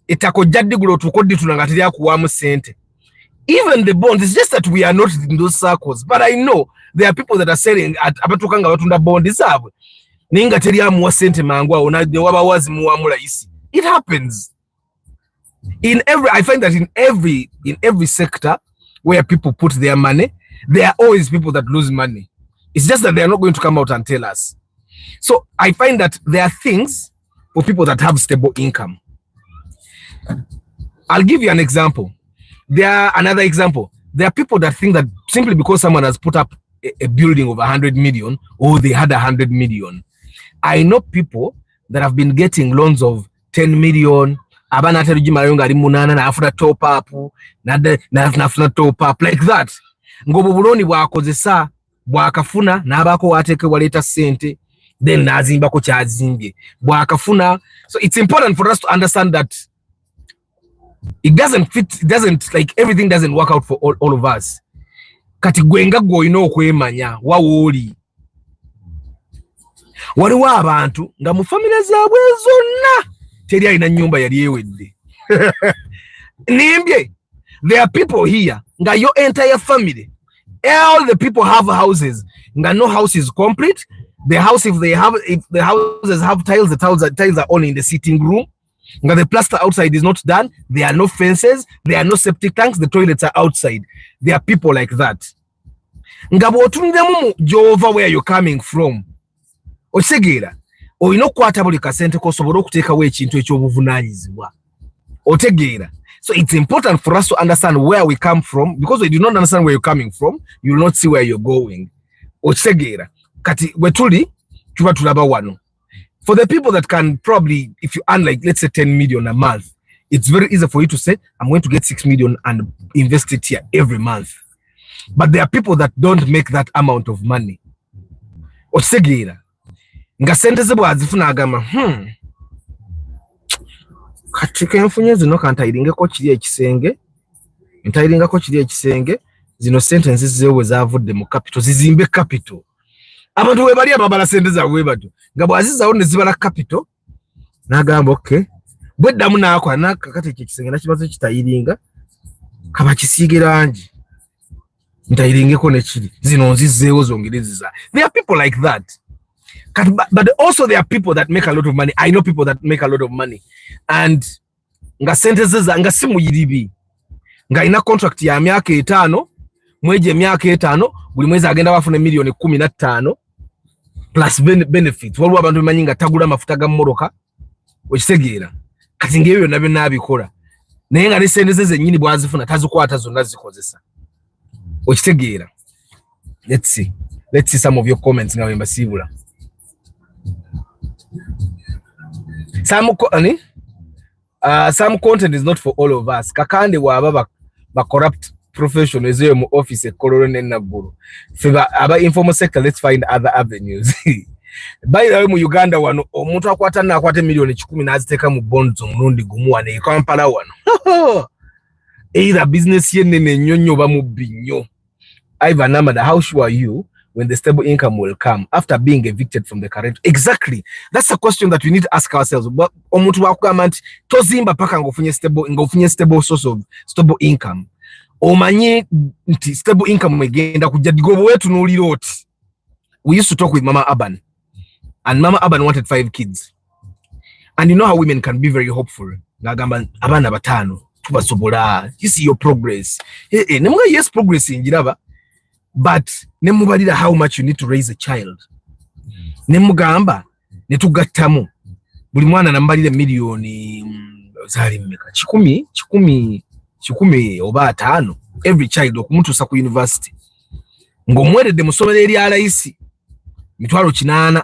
etako jadigulo tukoddi tunangatiri akuwamu sente. Even the bonds, it's just that we are not in those circles. But I know there are people that are selling at abatukanga batunda bond zabwe. Ninga teri amuwa sente mangwa onade wabawazi muwamula isi. It happens. I find that in every sector where people put their money, there are always people that lose money. It's just that they are not going to come out and tell us. So I find that there are things for people that have stable income. I'll give you an example. Another example. There are people that think that simply because someone has put up a building of 100 million or they had 100 million. I know people that have been getting loans of 10 million. Abana terujimayonga ali munana na afuna top up na top up like that. Ngobo buloni bwakozesa bwakafuna nabako wateke waleta sente then nazimbako kyazimbye bwakafuna. So it's important for us to understand that it doesn't like everything doesn't work out for all of us. Kati gwenga goino okwemanya wawoli waliwo abantu nga mu family zaabwe zonna teri alina nyumba yali ewedde. Nimbye, there are people here nga your entire family, all the people have houses nga no house is complete. The house, if the houses have tiles, the tiles are only in the sitting room. Nga the plaster outside is not done. There are no fences. There are no septic tanks. The toilets are outside. There are people like that. Nga bw'otundemu Jova where you're coming from. Otegeera. Oyina okukwata buli kasente kosobola okuteekawo ekintu eky'obuvunaanyizibwa. Otegeera. So it's important for us to understand where we come from, because we do not understand where you're coming from, you will not see where you're going. Otegeera. Kati wetuli tuba tulaba wano. For the people that can probably, if you earn like, let's say 10 million a month, it's very easy for you to say, I'm going to get 6 million and invest it here every month. But there are people that don't make that amount of money. Otegeera. Nga sente ze bwazifuna agamba, kati kenfunye zino kantayiringeko kiri ekisenge, ntayiringako kiri ekisenge, zino sente nzizewe zavudde mu capital, zizimbe capital. Abantu we bali ababala sente zaabwe batu nga bwazizawo ne zibala capital n'agamba okay bweddamu naako nakakati ekisenge nakibazo kitayiringa kaba kisiige rangi ntayiringeko ne kiri zino nzizeewo zongereza. There are people like that. But also there are people that make a lot of money. I know people that make a lot of money and nga sente zeza nga simu yiribi nga ina contract ya myaka 5 mweje myaka 5 buli mwezi agenda bafuna milioni 15 plus benefits. Waliwo abantu bamanyinga tagula mafuta ga mmoroka okitegeera kati ngeyo nabyo nabikola naye nga sente zeze nyinyi bwazifuna tazikwata zonna zikozesa okitegeera. Let's see some of your comments nga wemba sibula. Some content is not for all of us. Kakande waba ba corrupt professional ezo mu office ekololo n'enaggulu. Feba aba informal sector, let's find other avenues. By the way, mu Uganda wano omuntu akwata milioni 10 n'aziteeka mu bonds omulundi gumu wano e Kampala wano. Either business ye nene nnyonnyo ba mubbi nnyo. Ivan Amada, how sure are you when the stable income will come after being evicted from the current? Exactly. That's a question that we need to ask ourselves. But omuntu wakugamba nti tozimba paka ngofunye stable source of stable income. Omanyi nti stable income egenda kujja digobo wetu n'olira oti. We used to talk with Mama Aban, and Mama Aban wanted 5 kids. And you know how women can be very hopeful. Ngagamba abana batano tubasobola. You see your progress. Nemuga yes progress injiraba. But nemubalira how much you need to raise a child. Nemugamba netugattamu buli mwana nambalira milioni zali mmeka 10 oba 5 every child okumutusa ku university ngomweredde musomero eri alaisi mitwalo 8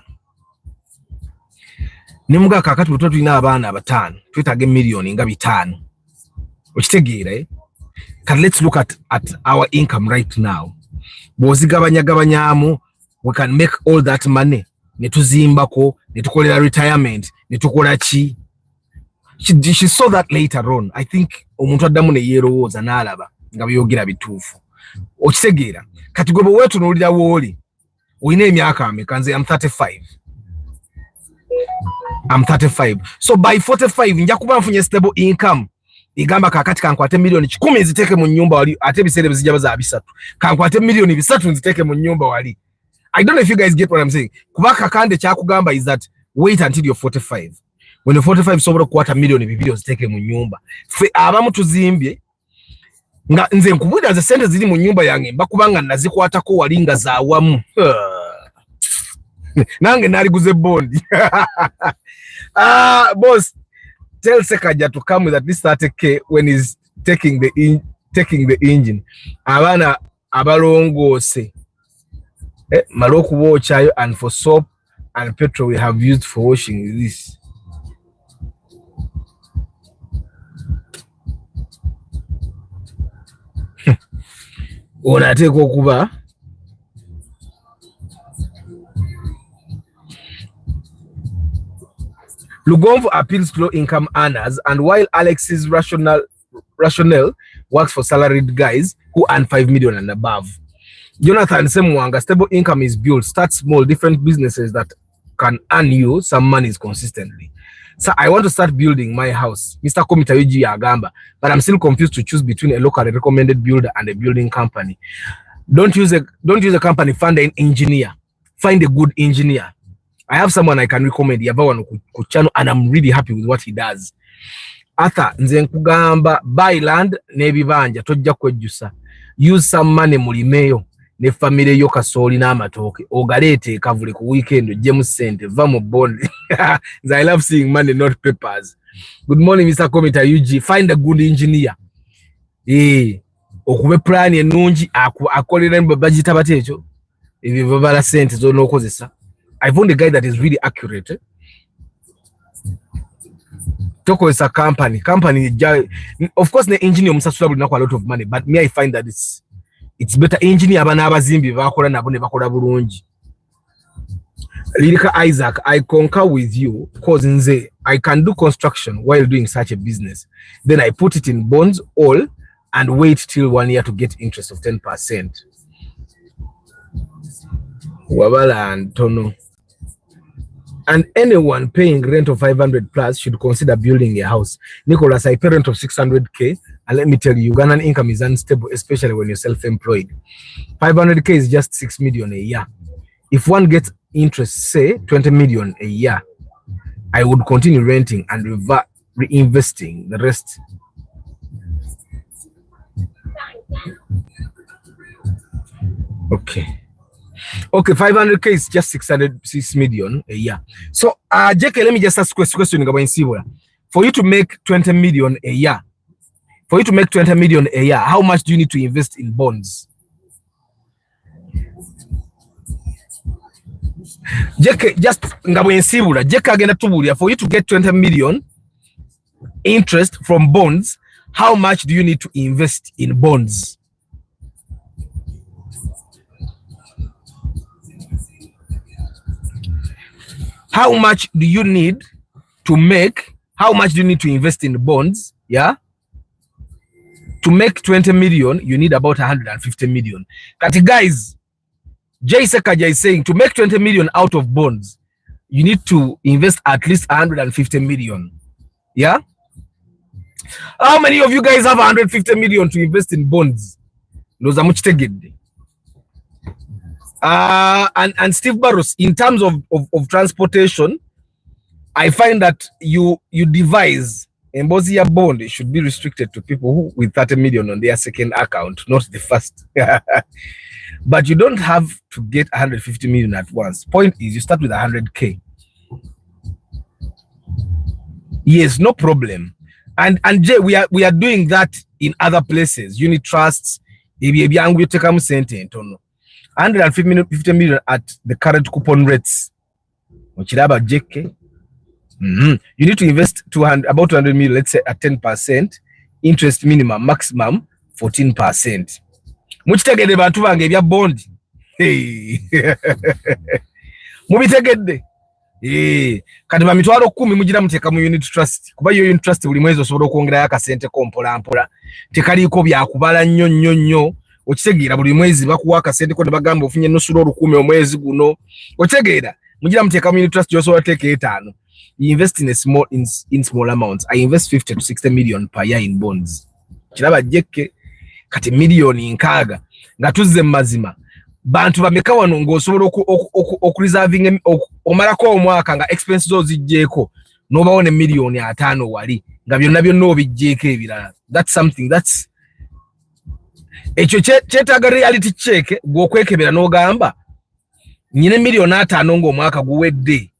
nemuga kakati butwa tulina abaana abatano twetage milioni nga 5 okitegeera let's look at our income right now. Bwozigabanyagabanyamu, we can make all that money netuzimbako netukolera retirement netukola ki. She saw that later on. I think omuntu addamu ne yeerowooza n'alaba nga byogera bituufu okitegeera. Kati gwe bwe wetunuulira wooli olina emyaka ameka? Nze am 35. I'm 35. So by 45 nja kuba nfunye stable income. Igamba kakati kankwate milioni 10 ziteke mu nyumba wali ate bisere bizija baza bisatu. Kankwate milioni 3 ziteke mu nyumba wali. I don't know if you guys get what I'm saying. Kubaka kande kyakugamba is that wait until you're 45. When you're 45 sobola kukwata milioni 2 ziteke mu nyumba. Fe abamu tuzimbye nga nze nkubuda ze sente ziri mu nyumba yange mbakubanga nazikwatako walinga za awamu. Nange naliguze bondi. Boss, tell Sekaja to come with at least 30k when he's taking the engine. Abana abalongose. Maroku wochayo, and for soap and petrol we have used for washing this. Onate kokuba Lugonvo appeals to low-income earners, and while Alex's rationale works for salaried guys who earn 5 million and above. Jonathan Semwanga, stable income is built. Start small, different businesses that can earn you some money consistently. So I want to start building my house. Mr. Komita Yuji Agamba, but I'm still confused to choose between a locally recommended builder and a building company. Don't use a company, find an engineer. Find a good engineer. I have someone I can recommend, and I'm really happy with what he does. Arthur, nze nkugamba, buy land, nebibanja, tojja kwejjusa. Use some money mulimeyo, ne family yo kasoli n'amatooke. Ogalete kavule ku weekend, James Sente, va mu bond. I love seeing money, not papers. Good morning, Mr. Komita UG. Find a good engineer. Okube plan enungi, akolera budget abatecho. Ebyo babala sente zo n'okozesa. I found a guy that is really accurate. Toko is a company. Of course, the engineer musasula not a lot of money, but me I find that it's better engineer abana abazimbi bakola nabo ne bakola bulungi. Lirika Isaac, I concur with you because nze I can do construction while doing such a business. Then I put it in bonds all and wait till 1 year to get interest of 10%. Wabala and Tono. And anyone paying rent of 500 plus should consider building a house. Nicholas, I pay rent of 600k, and let me tell you, Ugandan income is unstable, especially when you're self-employed. 500k is just 6 million a year. If one gets interest, say 20 million a year, I would continue renting and reinvesting the rest. Okay, 500k is just 6 million a year. So, JK, let me just ask a question. For you to make 20 million a year, how much do you need to invest in bonds? JK, just JK agenda tubulia. For you to get 20 million interest from bonds, how much do you need to invest in bonds? How much do you need to invest in bonds? Yeah. To make 20 million, you need about 150 million. Kati guys, Jay Sekaja is saying to make 20 million out of bonds, you need to invest at least 150 million. Yeah. How many of you guys have 150 million to invest in bonds? And Steve Barros, in terms of transportation, I find that you devise Mbozia bond should be restricted to people who with 30 million on their second account, not the first. But you don't have to get 150 million at once. Point is, you start with 100k. Yes, no problem. And Jay, we are doing that in other places. Unit trusts, 150 million at the current coupon rates. You need to invest about 200 million, let's say at 10%, interest minimum, maximum 14%. Muchitegede bantu bange ebya bond. Mubitegede. Kati ba mitwalo 10 mugira muteka mu unit trust. Kuba yo unit trust buli mwezi osobola okwongera yakasente kompola mpola. Tekaliko bya kubala nnyo. Okitegeera buli mwezi bakuwa akasente ko bagamba ofunye nusu $10 omwezi guno. Okitegeera mugira muteka mu unit trust yoso wateke 5. you invest in small amounts. I invest 50 to 60 million per year in bonds. Kiraba jeke kati million nkaaga nga tuzze mazima bantu bameka wano ng'osobola okureserving omalako omwaka nga expenses zo zijjeeko n'obawo ne million 5 wali nga byonna obijjeeko ebirala. That's something that's ekyo kyetaaga reality check gw'okwekebera n'ogamba nyine million 5 ng'omwaka guwedde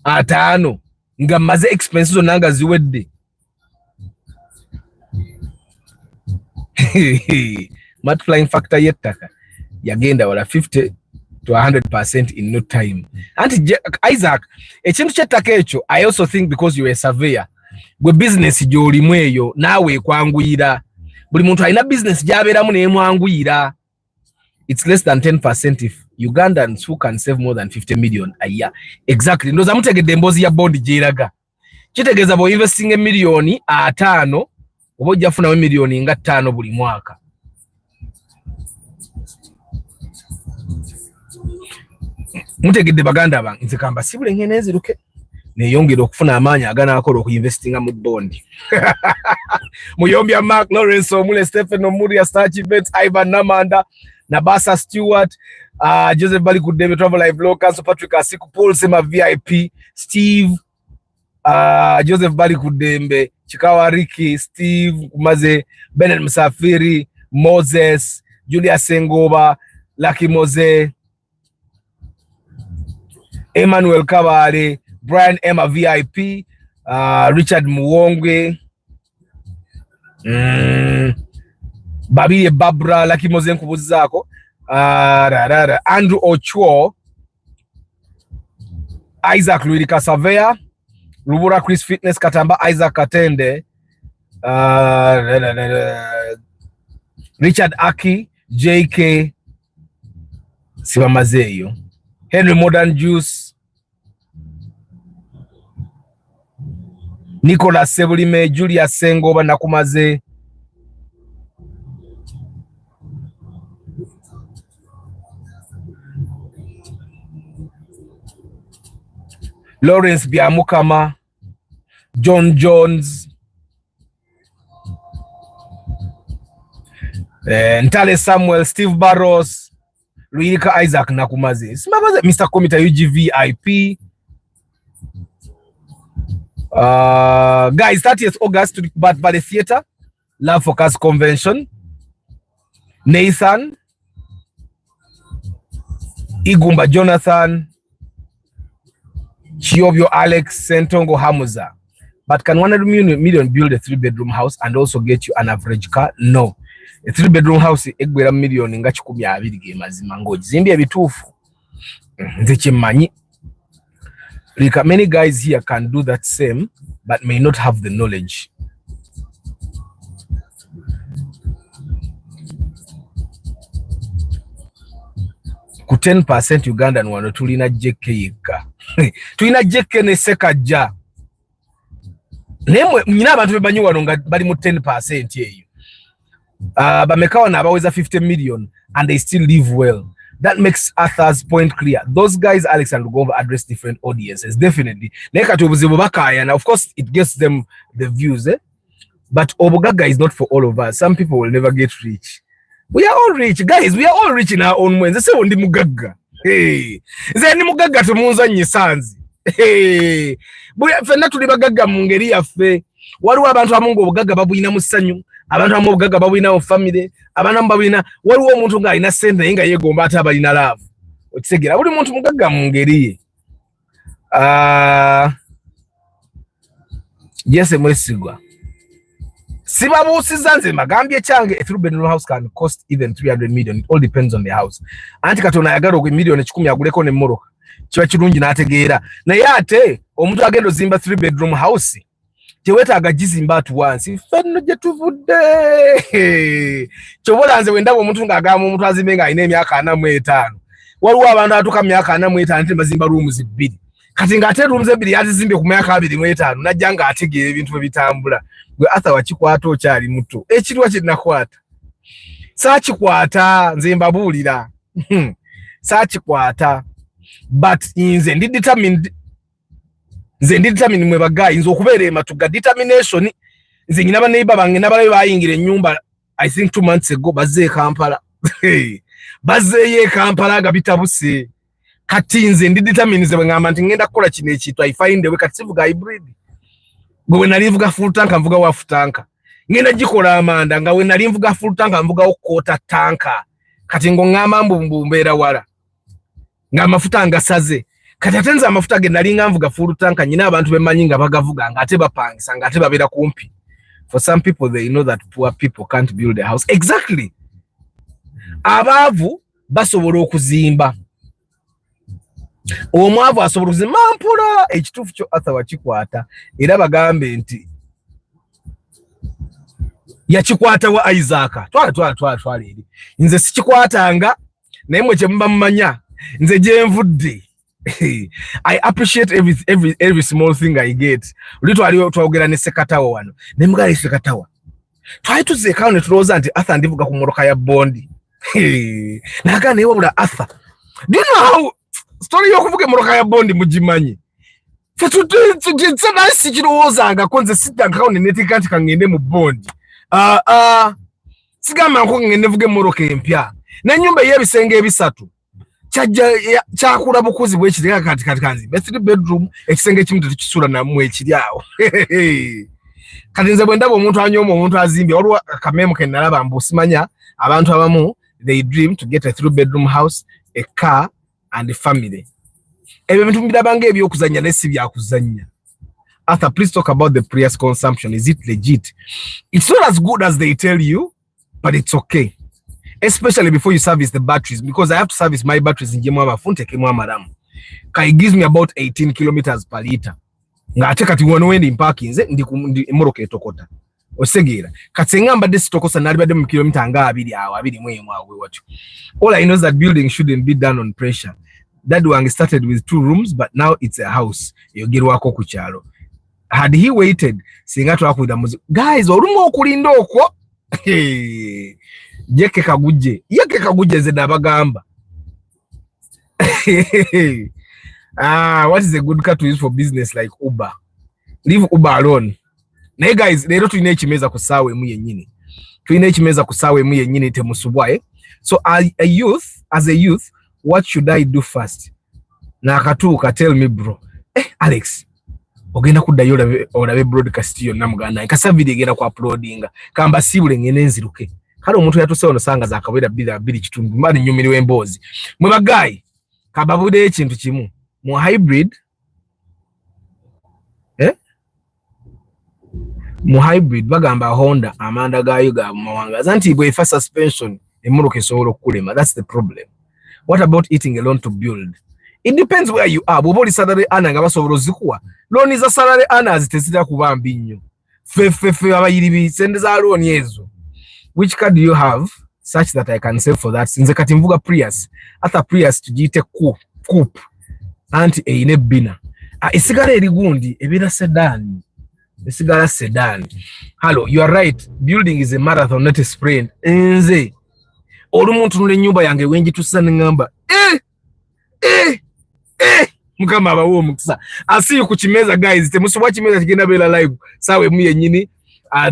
5 nga maze expenses zonna nga ziwedde. Multiplying factor yettaka yagenda wala 50 to 100% in no time. Anti Isaac ekintu kyettaka ekyo I also think because you are a surveyor gwe business gy'olimu eyo naawe ekwanguyira buli muntu alina business gy'abeeramu n'emwanguyira. It's less than 10% if Ugandans who can save more than 50 million a year. Exactly. Ndoza mutegedde emboozi ya bond gyeraga kitegeeza bwe investing million 5 oba ojja funamu million nga 5 buli mwaka. Mutegedde baganda bange nze kamba sibule ngene eziruke neyongera okufuna amaanyi aganakola okuinvestinga mu bond. Muyombya Mark Lawrence Omule Stephen Omuria Starch Bets Ivan Namanda Nabasa Stewart Joseph Bali Kudebe Travel Live Local Patrick Asiku Paul Sema VIP Steve Joseph Bali Kudembe Chikawa Ricky Steve Kumaze Bennett Musafiri Moses Julia Sengoba Lucky Moze Emmanuel Kabale Brian Emma VIP Richard Muwongwe Babi Babra Lucky Moze nkubuzako Andrew Ochuo Isaac Luirika Savea Rubura Chris Fitness Katamba Isaac Katende Richard Aki JK Sibamazeyo Henry Modern Juice Nicholas Sebulime Julius Sengoba Nakumaze Lawrence Biamukama John Jones Ntale Samuel Steve Barros Luirika Isaac Nakumaze Simabaze Mr. Komita UGVIP guys 30th August to Bat Valley Theatre Love Focus Convention Nathan Igumba Jonathan Chiobyo Alex Sentongo Hamuza. But can 100 million build a 3-bedroom house and also get you an average car? No. A 3-bedroom house egwera million nga 12 ge mazima ngoji zimbi ebitufu nze kimanyi. Like many guys here can do that same but may not have the knowledge. Ku 10% Ugandan wano tulina JK yekka. Tulina JK ne Sekajja. Nemwe nyina abantu bebanyi wano nga bali mu 10% eyo. Bameka wana abaweza 50 million and they still live well. That makes Arthur's point clear. Those guys, Alex and Lugomba, address different audiences, definitely. And of course, it gets them the views, but Obugaga is not for all of us. Some people will never get rich. We are all rich, guys. We are all rich in our own ways. They say on the Mugaga. Hey, zeni Mugaga to Munza Nyisanzi. Hey, but fena to the Bagaga Mungeri afe. Waru abantu amungo Obugaga babu ina musanyu. Abantu amu Obugaga babu ina family. Abantu babu ina waru wo muntu nga ina sente inga yegomba ata bali na love. Otsegera buli muntu Mugaga Mungeri. Yes, mwesigwa. Sibabusi zanze magambye change a 3-bedroom house can cost even 300 million. It all depends on the house. Anti katona yagaro ku million 10 aguleko ne mmoroka. Kiba kirungi nategeera. Naye ate omuntu agendo zimba 3-bedroom house teweta agajizimba at once. Fenno je tuvudde. Chobola nze wendabo omuntu ngagamba omuntu azimbe nga ine emyaka 45. Waliwo abantu atuka myaka 45 nti bazimba rooms 2. Kati ngate rooms 2 yazizimbe ku myaka 25 najja nga ategeera ebintu ebitambula. Gwe Arthur wakikwata okyali muto. Ekirwa kinakwata. Saakikwata nze mbabuulira. Saakikwata. But nze ndi determined nze determine mwe bagayi nzo okubeera matuga determination nze nyina baneiba bange nabalabe bayingira ennyumba I think 2 months ago bazze Kampala bazze Kampala gabitabuse kati nze ndi determine ze ngamba nti ngenda kukola kino ekitu I find a way kati sivuga hybrid gwe nalivuga full tank mvuga half tank ngenda gikola amanda nga we nalimvuga full tank mvuga okota tanka kati ngo ngamba mbumbeera wala nga mafuta ngasaze kati atenza amafuta ge nalinga mvuga full tank nyina abantu bemanyi nga bagavuga nga ate bapangisa nga ate babera kumpi. For some people they know that poor people can't build a house. Exactly. Abavu basobola okuzimba. Omwavu asobola okuzimba mpula ekitufu kyo Arthur wakikwata era bagambe nti yakikwata wa Isaac. Twala eri. Nze sikikwatanga naye mwe kyemba mmanya nze gyenvudde. I appreciate every small thing I get. Ulito aliyo twogera ne Sekatawa wano. Ne mugale Sekatawa. Twali tuzeekawo ne tulowooza nti Arthur ndivuga ku mmotoka ya bondi. Naga ne wabula Arthur. Do you know how story y'okuvuga emmotoka ya bondi mugimanyi? Ffe kirowoozanga ko nze sitankawo ne neteeka nti kangende mu bondi. Sigamba nko ngende vuga emmotoka empya. N'ennyumba y'ebisenge ebisatu. Chakula bukuzi bwekireka kati kanzi 3 bedroom ekisenge kimu tukisula na mwe ekiryawo kati nze bwendaba omuntu anyoma omuntu azimbi olwa kamemu kenalaba mbusimanya abantu abamu they dream to get a 3 bedroom house, a car and a family. Ebyo bintu mbirabanga ebyokuzanya nesi byakuzanya. Arthur, please talk about the previous consumption. Is it legit? It's not as good as they tell you, but it's okay. Especially before you service the batteries, because I have to service my batteries in Jemwa Mafunte Kemwa Madam. It gives me about 18 kilometers per liter. Nga ate kati wano wendi parking nze ndi moroke tokota. Osegira. Kati ngamba desi tokosa nali bade mu kilometer nga 2 mwemu awe watu. All I know is that building shouldn't be done on pressure. That one started with 2 rooms, but now it's a house. Yogirwako ku kyalo. Had he waited, singa twakuida muzi. Guys, olumu okulinda okwo. Yeke kaguje zeda bagamba. What is a good car to use for business like Uber? Leave Uber alone. Naye guys, lero tulina ekimeza kusawe mu yennyini. Tulina ekimeza kusawe mu yennyini temusubwaye. So as a youth, what should I do first? Na akatuuka tell me bro. Alex, ogenda kuddayo olabe broadcast yo namugana. Kasa video egenda ku uploadinga. Kamba sibule ngene nziruke. Kale omuntu yatuse ono sanga za kabera 2 kitundu mbali nyumiriwe embozi. Mwe bagayi kababude ekintu kimu. Mu hybrid mu hybrid bagamba Honda amanda gayo ga mawanga zanti bwe fa suspension emuruke soolo kulema. That's the problem. What about eating a loan to build? It depends where you are. Boboli salary ana nga basobolo zikuwa. Loan za salary ana azitesita kubamba nnyo. Fe abayiribi sende za loan yezo. Which car do you have such that I can save for that? Sinze kati mvuga Prius. Ata Prius tujite coupe. Anti eine bina. Isigara erigundi ebira sedan. Isigara sedan. Hello, you are right. Building is a marathon, not a sprint. Nze. Olumuntu nule nyumba yange wengi tusane ngamba. Mukama abawo mukisa. Asiyo kuchimeza guys. Temusuwa chimeza kigenda bela live. Sawe muye nyini.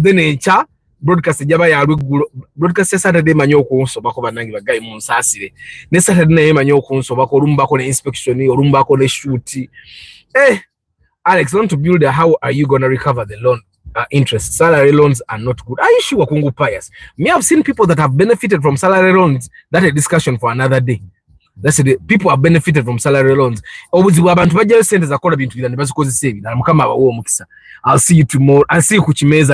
Then echa. Broadcast jaba ya lweggulo broadcast Saturday manyo okunsobako banangi bagayi mu nsasire ne Saturday naye manyo okunsobako olumbako ne inspection olumbako ne shoot. Alex, want to build how are you going to recover the loan interest? Salary loans are not good. Are you sure kungu pious? Me have seen people that have benefited from salary loans. That's a discussion for another day. That's it. People have benefited from salary loans. Obuzibu abantu bajja sente za kola bintu bira ne bazikoze sebi na mukama abawo mukisa. I'll see you tomorrow. I'll see you ku Kimeza.